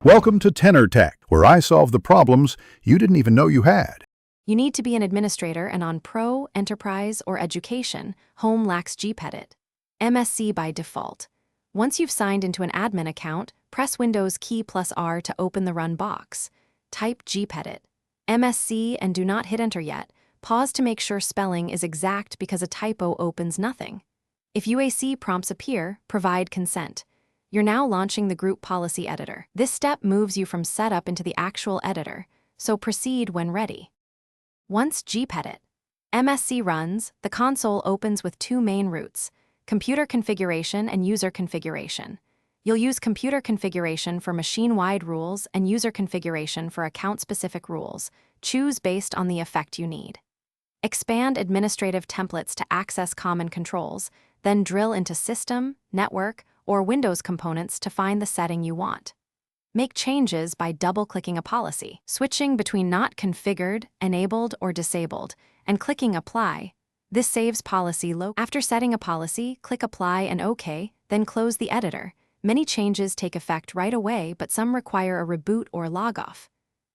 Welcome to Tenor Tech, where I solve the problems you didn't even know you had. You need to be an administrator and on Pro, Enterprise, or Education. Home lacks Gpedit. MSC by default. Once you've signed into an admin account, press Windows key plus R to open the Run box. Type Gpedit. MSC and do not hit Enter yet. Pause to make sure spelling is exact because a typo opens nothing. If UAC prompts appear, provide consent. You're now launching the Group Policy Editor. This step moves you from setup into the actual editor, so proceed when ready. Once Gpedit MSC runs, the console opens with two main routes: computer configuration and user configuration. You'll use computer configuration for machine-wide rules and user configuration for account-specific rules. Choose based on the effect you need. Expand administrative templates to access common controls, then drill into System, Network, or Windows components to find the setting you want. Make changes by double-clicking a policy, switching between not configured, enabled, or disabled, and clicking Apply. This saves policy After setting a policy, click Apply and OK, then close the editor. Many changes take effect right away, but some require a reboot or logoff.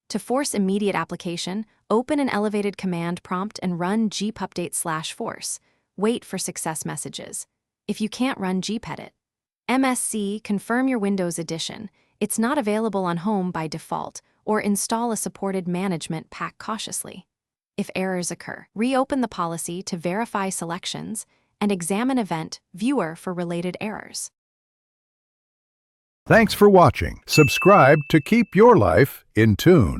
To force immediate application, open an elevated command prompt and run gpupdate/force. Wait for success messages. If you can't run Gpedit MSC, confirm your Windows edition. It's not available on Home by default, or install a supported management pack cautiously. If errors occur, reopen the policy to verify selections and examine Event Viewer for related errors. Thanks for watching. Subscribe to keep your life in tune.